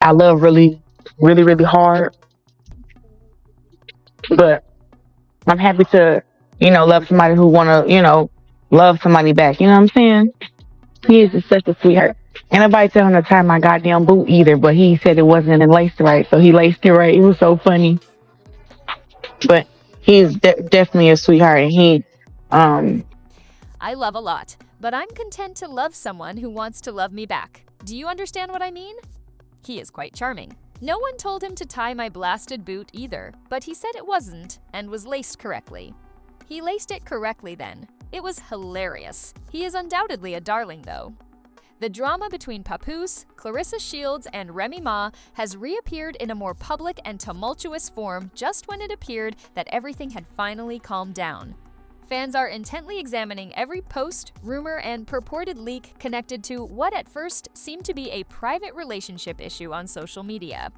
I love really, really, really hard, but I'm happy to, love somebody who wanna, love somebody back. You know what I'm saying? He is just such a sweetheart. Ain't nobody tell him to tie my goddamn boot either, but he said it wasn't laced right, so he laced it right. It was so funny. But he's definitely a sweetheart, and um, I love a lot, but I'm content to love someone who wants to love me back. Do you understand what I mean? He is quite charming. No one told him to tie my blasted boot either, but he said it wasn't and was laced correctly. He laced it correctly then. It was hilarious. He is undoubtedly a darling, though. The drama between Papoose, Claressa Shields, and Remy Ma has reappeared in a more public and tumultuous form just when it appeared that everything had finally calmed down. Fans are intently examining every post, rumor, and purported leak connected to what at first seemed to be a private relationship issue on social media.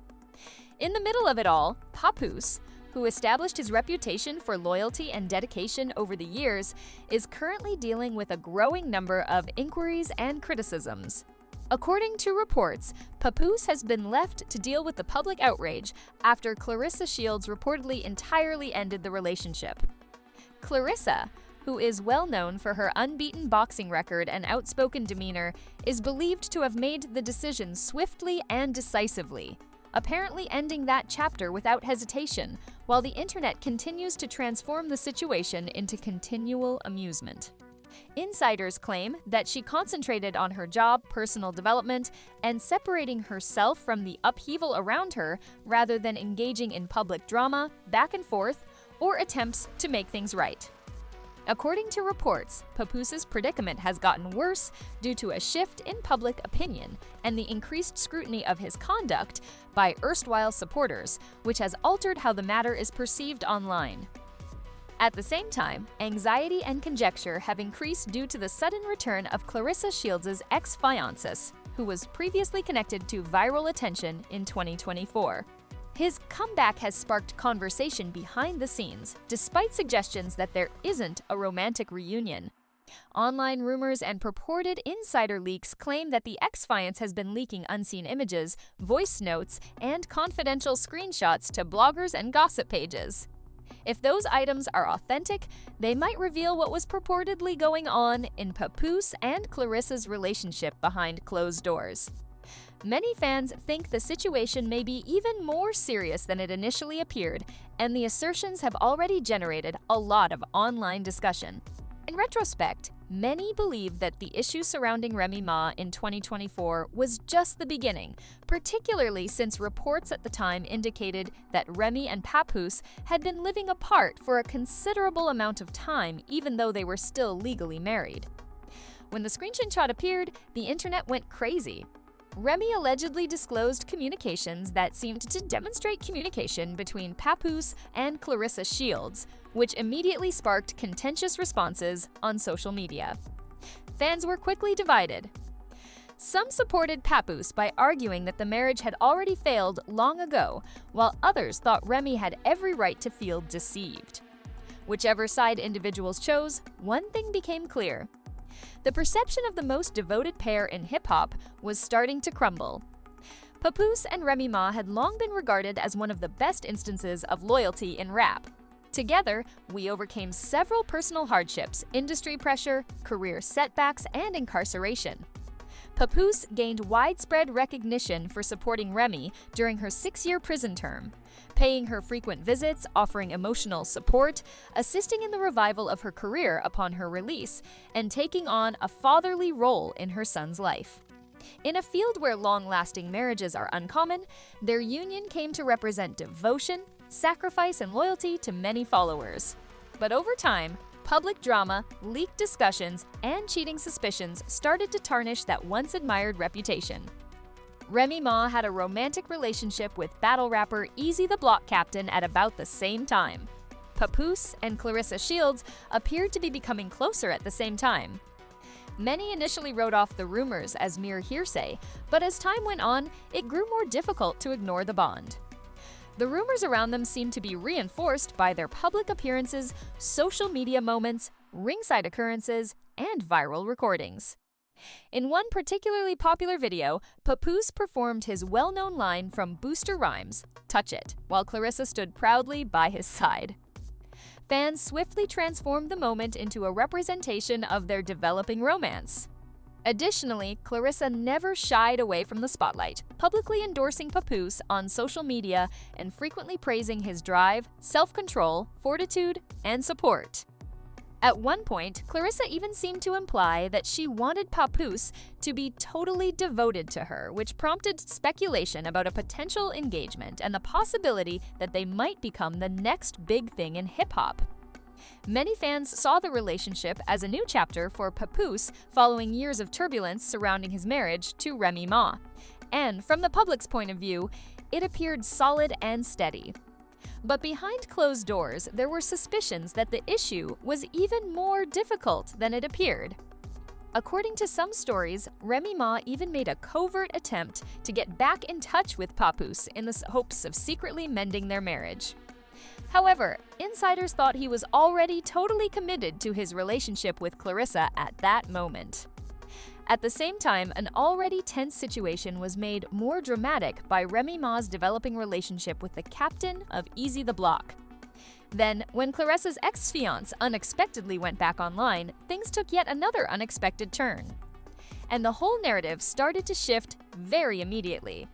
In the middle of it all, Papoose, who established his reputation for loyalty and dedication over the years, is currently dealing with a growing number of inquiries and criticisms. According to reports, Papoose has been left to deal with the public outrage after Claressa Shields reportedly entirely ended the relationship. Claressa, who is well known for her unbeaten boxing record and outspoken demeanor, is believed to have made the decision swiftly and decisively, apparently ending that chapter without hesitation, while the internet continues to transform the situation into continual amusement. Insiders claim that she concentrated on her job, personal development, and separating herself from the upheaval around her rather than engaging in public drama, back and forth, or attempts to make things right. According to reports, Papoose's predicament has gotten worse due to a shift in public opinion and the increased scrutiny of his conduct by erstwhile supporters, which has altered how the matter is perceived online. At the same time, anxiety and conjecture have increased due to the sudden return of Claressa Shields' ex-fiancé, who was previously connected to viral attention in 2024. His comeback has sparked conversation behind the scenes, despite suggestions that there isn't a romantic reunion. Online rumors and purported insider leaks claim that the ex-fiancé has been leaking unseen images, voice notes, and confidential screenshots to bloggers and gossip pages. If those items are authentic, they might reveal what was purportedly going on in Papoose and Claressa's relationship behind closed doors. Many fans think the situation may be even more serious than it initially appeared, and the assertions have already generated a lot of online discussion. In retrospect, many believe that the issue surrounding Remy Ma in 2024 was just the beginning, particularly since reports at the time indicated that Remy and Papoose had been living apart for a considerable amount of time, even though they were still legally married. When the screenshot appeared, the internet went crazy. Remy allegedly disclosed communications that seemed to demonstrate communication between Papoose and Claressa Shields, which immediately sparked contentious responses on social media. Fans were quickly divided. Some supported Papoose by arguing that the marriage had already failed long ago, while others thought Remy had every right to feel deceived. Whichever side individuals chose, one thing became clear. The perception of the most devoted pair in hip-hop was starting to crumble. Papoose and Remy Ma had long been regarded as one of the best instances of loyalty in rap. Together, we overcame several personal hardships, industry pressure, career setbacks, and incarceration. Papoose gained widespread recognition for supporting Remy during her 6-year prison term, paying her frequent visits, offering emotional support, assisting in the revival of her career upon her release, and taking on a fatherly role in her son's life. In a field where long-lasting marriages are uncommon, their union came to represent devotion, sacrifice, and loyalty to many followers. But over time, public drama, leaked discussions, and cheating suspicions started to tarnish that once-admired reputation. Remy Ma had a romantic relationship with battle rapper Easy the Block Captain at about the same time. Papoose and Claressa Shields appeared to be becoming closer at the same time. Many initially wrote off the rumors as mere hearsay, but as time went on, it grew more difficult to ignore the bond. The rumors around them seemed to be reinforced by their public appearances, social media moments, ringside occurrences, and viral recordings. In one particularly popular video, Papoose performed his well-known line from Booster Rhymes, "Touch It," while Claressa stood proudly by his side. Fans swiftly transformed the moment into a representation of their developing romance. Additionally, Claressa never shied away from the spotlight, publicly endorsing Papoose on social media and frequently praising his drive, self-control, fortitude, and support. At one point, Claressa even seemed to imply that she wanted Papoose to be totally devoted to her, which prompted speculation about a potential engagement and the possibility that they might become the next big thing in hip-hop. Many fans saw the relationship as a new chapter for Papoose following years of turbulence surrounding his marriage to Remy Ma. And from the public's point of view, it appeared solid and steady. But behind closed doors, there were suspicions that the issue was even more difficult than it appeared. According to some stories, Remy Ma even made a covert attempt to get back in touch with Papoose in the hopes of secretly mending their marriage. However, insiders thought he was already totally committed to his relationship with Claressa at that moment. At the same time, an already tense situation was made more dramatic by Remy Ma's developing relationship with the captain of Easy the Block. Then, when Claressa's ex-fiancé unexpectedly went back online, things took yet another unexpected turn. And the whole narrative started to shift very immediately.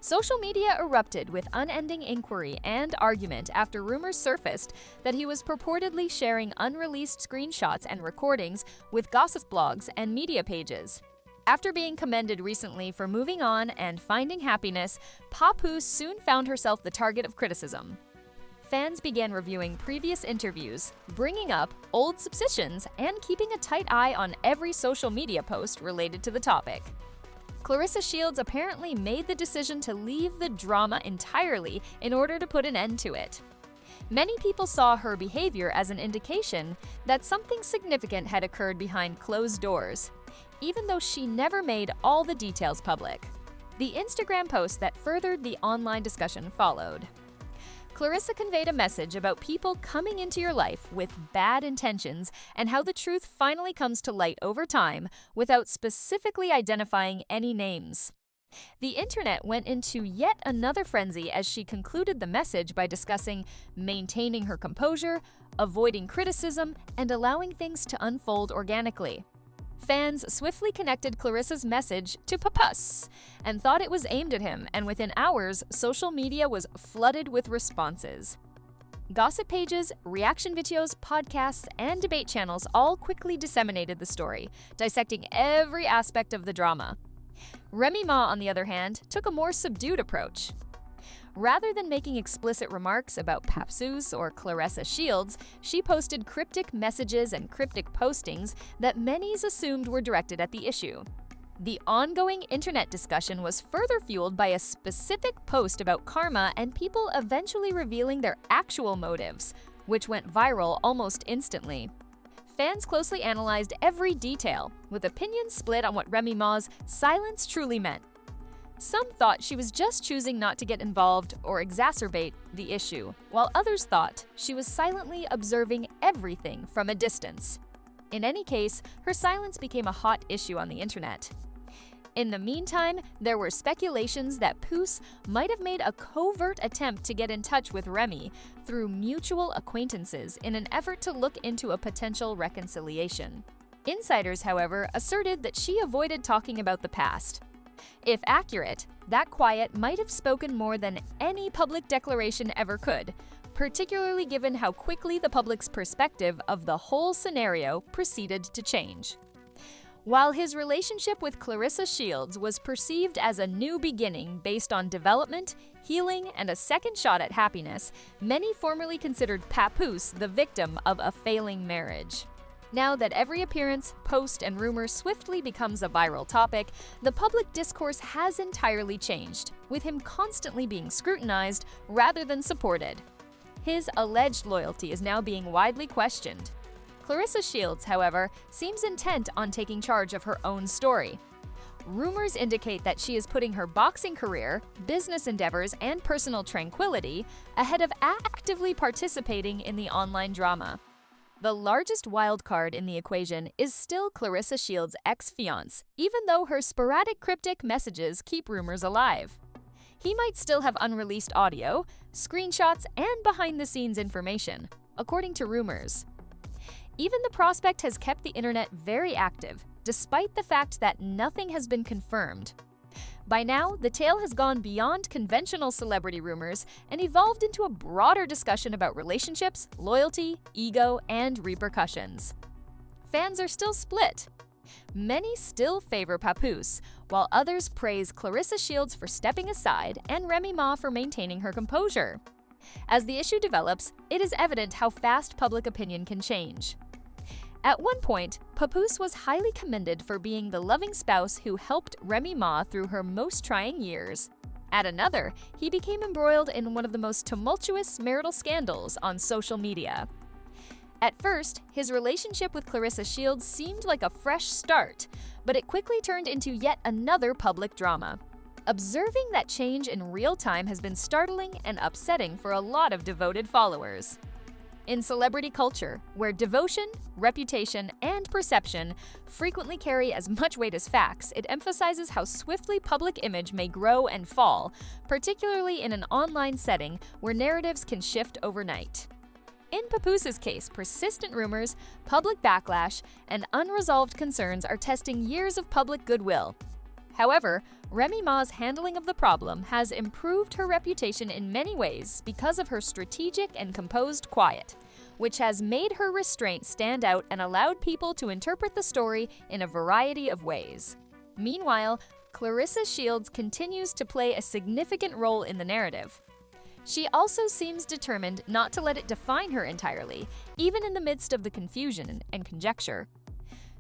Social media erupted with unending inquiry and argument after rumors surfaced that he was purportedly sharing unreleased screenshots and recordings with gossip blogs and media pages. After being commended recently for moving on and finding happiness, Papoose soon found herself the target of criticism. Fans began reviewing previous interviews, bringing up old suspicions, and keeping a tight eye on every social media post related to the topic. Claressa Shields apparently made the decision to leave the drama entirely in order to put an end to it. Many people saw her behavior as an indication that something significant had occurred behind closed doors, even though she never made all the details public. The Instagram post that furthered the online discussion followed. Claressa conveyed a message about people coming into your life with bad intentions and how the truth finally comes to light over time without specifically identifying any names. The internet went into yet another frenzy as she concluded the message by discussing maintaining her composure, avoiding criticism, and allowing things to unfold organically. Fans swiftly connected Claressa's message to Papoose and thought it was aimed at him, and within hours, social media was flooded with responses. Gossip pages, reaction videos, podcasts, and debate channels all quickly disseminated the story, dissecting every aspect of the drama. Remy Ma, on the other hand, took a more subdued approach. Rather than making explicit remarks about Papoose or Claressa Shields, she posted cryptic messages and cryptic postings that many assumed were directed at the issue. The ongoing internet discussion was further fueled by a specific post about karma and people eventually revealing their actual motives, which went viral almost instantly. Fans closely analyzed every detail, with opinions split on what Remy Ma's silence truly meant. Some thought she was just choosing not to get involved or exacerbate the issue, while others thought she was silently observing everything from a distance. In any case, her silence became a hot issue on the internet. In the meantime, there were speculations that Papoose might have made a covert attempt to get in touch with Remy through mutual acquaintances in an effort to look into a potential reconciliation. Insiders, however, asserted that she avoided talking about the past. If accurate, that quiet might have spoken more than any public declaration ever could, particularly given how quickly the public's perspective of the whole scenario proceeded to change. While his relationship with Claressa Shields was perceived as a new beginning based on development, healing, and a second shot at happiness, many formerly considered Papoose the victim of a failing marriage. Now that every appearance, post, and rumor swiftly becomes a viral topic, the public discourse has entirely changed, with him constantly being scrutinized rather than supported. His alleged loyalty is now being widely questioned. Claressa Shields, however, seems intent on taking charge of her own story. Rumors indicate that she is putting her boxing career, business endeavors, and personal tranquility ahead of actively participating in the online drama. The largest wild card in the equation is still Claressa Shields' ex-fiance, even though her sporadic cryptic messages keep rumors alive. He might still have unreleased audio, screenshots, and behind-the-scenes information, according to rumors. Even the prospect has kept the internet very active, despite the fact that nothing has been confirmed. By now, the tale has gone beyond conventional celebrity rumors and evolved into a broader discussion about relationships, loyalty, ego, and repercussions. Fans are still split. Many still favor Papoose, while others praise Claressa Shields for stepping aside and Remy Ma for maintaining her composure. As the issue develops, it is evident how fast public opinion can change. At one point, Papoose was highly commended for being the loving spouse who helped Remy Ma through her most trying years. At another, he became embroiled in one of the most tumultuous marital scandals on social media. At first, his relationship with Claressa Shields seemed like a fresh start, but it quickly turned into yet another public drama. Observing that change in real time has been startling and upsetting for a lot of devoted followers. In celebrity culture, where devotion, reputation, and perception frequently carry as much weight as facts, it emphasizes how swiftly public image may grow and fall, particularly in an online setting where narratives can shift overnight. In Papoose's case, persistent rumors, public backlash, and unresolved concerns are testing years of public goodwill. However, Remy Ma's handling of the problem has improved her reputation in many ways because of her strategic and composed quiet, which has made her restraint stand out and allowed people to interpret the story in a variety of ways. Meanwhile, Claressa Shields continues to play a significant role in the narrative. She also seems determined not to let it define her entirely, even in the midst of the confusion and conjecture.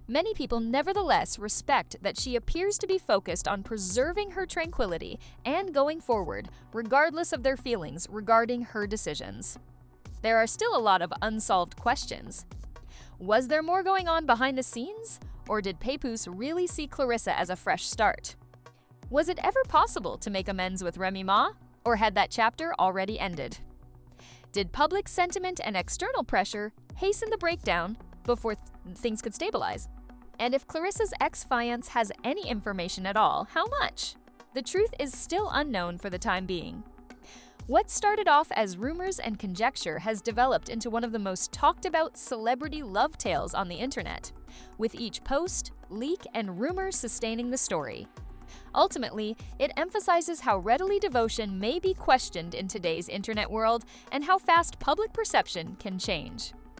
Many people nevertheless respect that she appears to be focused on preserving her tranquility and going forward, regardless of their feelings regarding her decisions. There are still a lot of unsolved questions. Was there more going on behind the scenes? Or did Papoose really see Claressa as a fresh start? Was it ever possible to make amends with Remy Ma? Or had that chapter already ended? Did public sentiment and external pressure hasten the breakdown before things could stabilize? And if Claressa's ex-fiance has any information at all, how much? The truth is still unknown for the time being. What started off as rumors and conjecture has developed into one of the most talked about celebrity love tales on the internet, with each post, leak, and rumor sustaining the story. Ultimately, it emphasizes how readily devotion may be questioned in today's internet world and how fast public perception can change.